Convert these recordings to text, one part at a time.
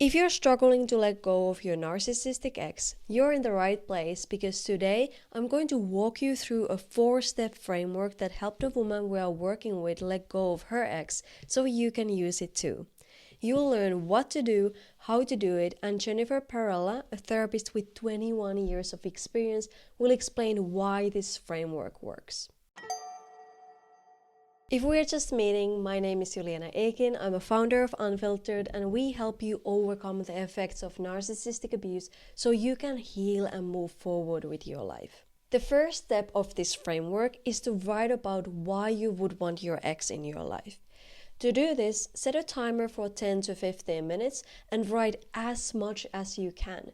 If you're struggling to let go of your narcissistic ex, you're in the right place because today I'm going to walk you through a 4-step framework that helped the woman we are working with let go of her ex so you can use it too. You'll learn what to do, how to do it, and Jennifer Perella, a therapist with 21 years of experience, will explain why this framework works. If we're just meeting, my name is Juliana. I'm a founder of Unfilteredd, and we help you overcome the effects of narcissistic abuse so you can heal and move forward with your life. The first step of this framework is to write about why you would want your ex in your life. To do this, set a timer for 10 to 15 minutes and write as much as you can.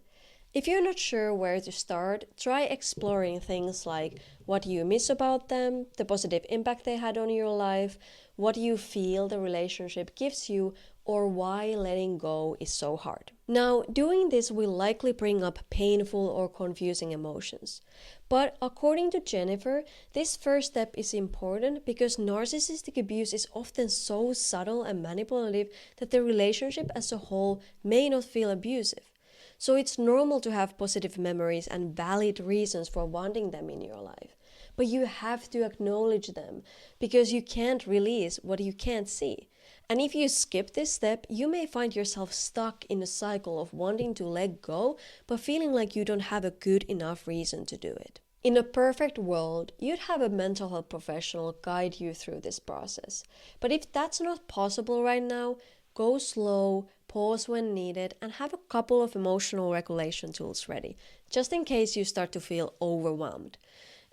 If you're not sure where to start, try exploring things like what you miss about them, the positive impact they had on your life, what you feel the relationship gives you, or why letting go is so hard. Now, doing this will likely bring up painful or confusing emotions. But according to Jennifer, this first step is important because narcissistic abuse is often so subtle and manipulative that the relationship as a whole may not feel abusive. So it's normal to have positive memories and valid reasons for wanting them in your life. But you have to acknowledge them because you can't release what you can't see. And if you skip this step, you may find yourself stuck in a cycle of wanting to let go, but feeling like you don't have a good enough reason to do it. In a perfect world, you'd have a mental health professional guide you through this process. But if that's not possible right now, go slow, pause when needed, and have a couple of emotional regulation tools ready, just in case you start to feel overwhelmed.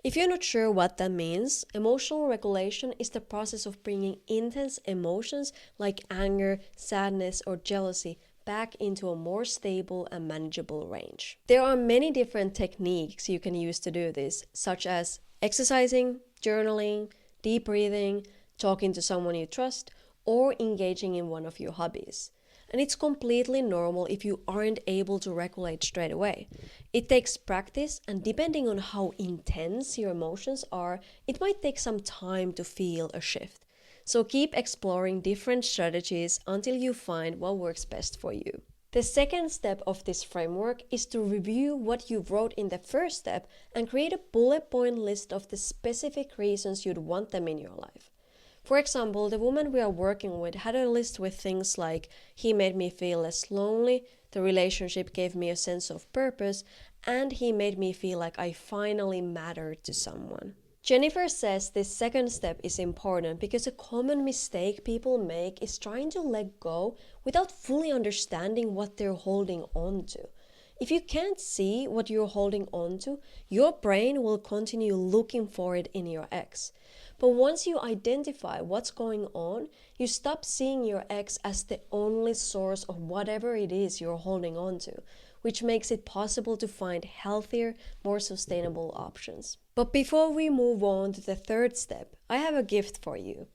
If you're not sure what that means, emotional regulation is the process of bringing intense emotions like anger, sadness, or jealousy back into a more stable and manageable range. There are many different techniques you can use to do this, such as exercising, journaling, deep breathing, talking to someone you trust, or engaging in one of your hobbies. And it's completely normal if you aren't able to regulate straight away. It takes practice, and depending on how intense your emotions are, it might take some time to feel a shift. So keep exploring different strategies until you find what works best for you. The second step of this framework is to review what you wrote in the first step and create a bullet point list of the specific reasons you'd want them in your life. For example, the woman we are working with had a list with things like, he made me feel less lonely, the relationship gave me a sense of purpose, and he made me feel like I finally mattered to someone. Jennifer says this second step is important because a common mistake people make is trying to let go without fully understanding what they're holding on to. If you can't see what you're holding on to, your brain will continue looking for it in your ex. But once you identify what's going on, you stop seeing your ex as the only source of whatever it is you're holding on to, which makes it possible to find healthier, more sustainable options. But before we move on to the third step, I have a gift for you.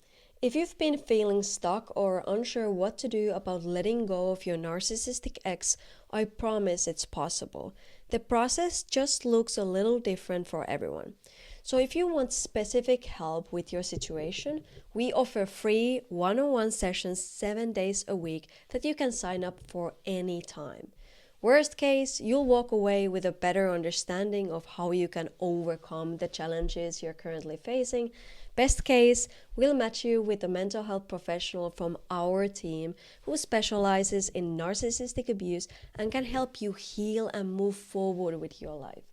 If you've been feeling stuck or unsure what to do about letting go of your narcissistic ex, I promise it's possible. The process just looks a little different for everyone. So if you want specific help with your situation, we offer free one-on-one sessions 7 days a week that you can sign up for anytime. Worst case, you'll walk away with a better understanding of how you can overcome the challenges you're currently facing. Best case, we'll match you with a mental health professional from our team who specializes in narcissistic abuse and can help you heal and move forward with your life.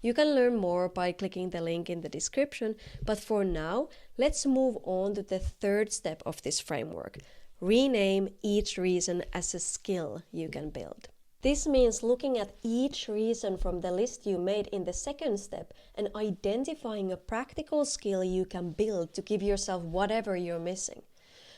You can learn more by clicking the link in the description, but for now, let's move on to the third step of this framework. Rename each reason as a skill you can build. This means looking at each reason from the list you made in the second step and identifying a practical skill you can build to give yourself whatever you're missing.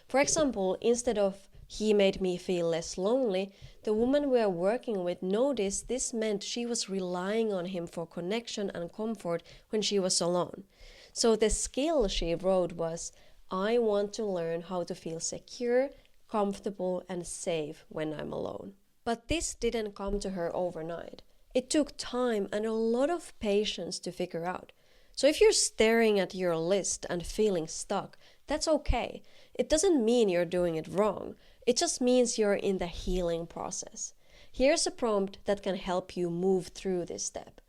For example, instead of he made me feel less lonely, the woman we are working with noticed this meant she was relying on him for connection and comfort when she was alone. So the skill she wrote was, I want to learn how to feel secure, comfortable, and safe when I'm alone. But this didn't come to her overnight. It took time and a lot of patience to figure out. So if you're staring at your list and feeling stuck, that's okay. It doesn't mean you're doing it wrong. It just means you're in the healing process. Here's a prompt that can help you move through this step.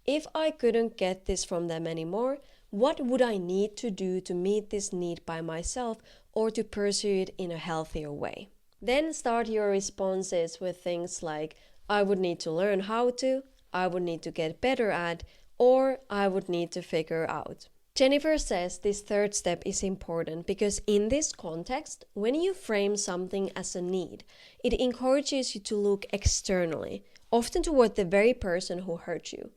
If I couldn't get this from them anymore, what would I need to do to meet this need by myself or to pursue it in a healthier way? Then start your responses with things like, I would need to learn how to, I would need to get better at, or I would need to figure out. Jennifer says this third step is important because in this context, when you frame something as a need, it encourages you to look externally, often toward the very person who hurt you.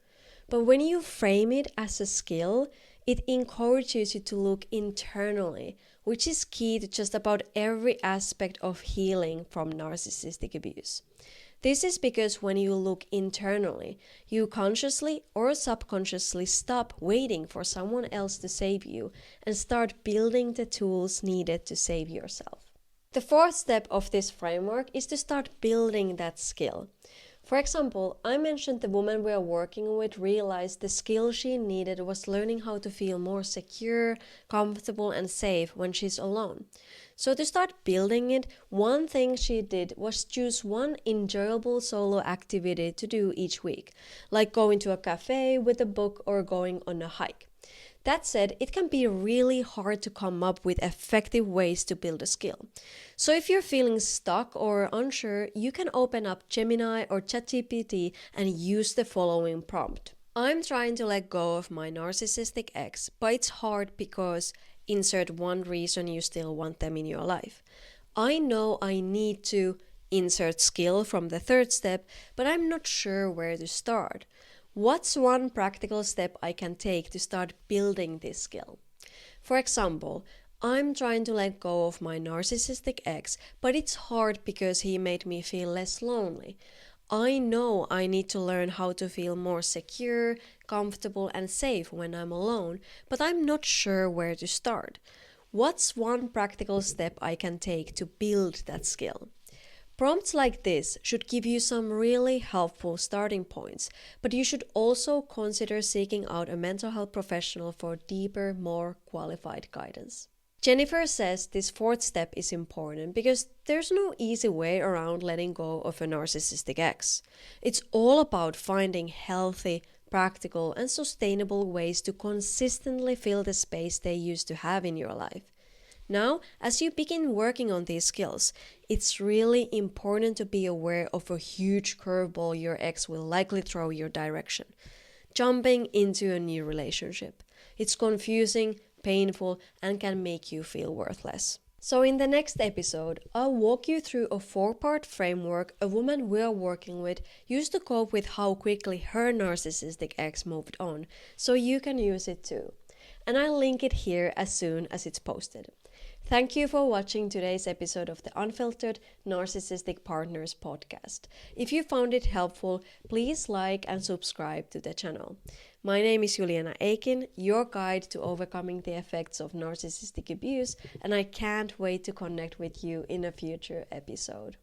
But when you frame it as a skill, it encourages you to look internally, which is key to just about every aspect of healing from narcissistic abuse. This is because when you look internally, you consciously or subconsciously stop waiting for someone else to save you and start building the tools needed to save yourself. The fourth step of this framework is to start building that skill. For example, I mentioned the woman we are working with realized the skill she needed was learning how to feel more secure, comfortable, and safe when she's alone. So to start building it, one thing she did was choose one enjoyable solo activity to do each week, like going to a cafe with a book or going on a hike. That said, it can be really hard to come up with effective ways to build a skill. So if you're feeling stuck or unsure, you can open up Gemini or ChatGPT and use the following prompt. I'm trying to let go of my narcissistic ex, but it's hard because insert one reason you still want them in your life. I know I need to insert skill from the third step, but I'm not sure where to start. What's one practical step I can take to start building this skill? For example, I'm trying to let go of my narcissistic ex, but it's hard because he made me feel less lonely. I know I need to learn how to feel more secure, comfortable, and safe when I'm alone, but I'm not sure where to start. What's one practical step I can take to build that skill? Prompts like this should give you some really helpful starting points, but you should also consider seeking out a mental health professional for deeper, more qualified guidance. Jennifer says this fourth step is important because there's no easy way around letting go of a narcissistic ex. It's all about finding healthy, practical, and sustainable ways to consistently fill the space they used to have in your life. Now, as you begin working on these skills, it's really important to be aware of a huge curveball your ex will likely throw your direction. Jumping into a new relationship. It's confusing, painful, and can make you feel worthless. So in the next episode, I'll walk you through a 4-part framework a woman we're working with used to cope with how quickly her narcissistic ex moved on, so you can use it too. And I'll link it here as soon as it's posted. Thank you for watching today's episode of the Unfiltered Narcissistic Partners Podcast. If you found it helpful, please like and subscribe to the channel. My name is Juliana, your guide to overcoming the effects of narcissistic abuse, and I can't wait to connect with you in a future episode.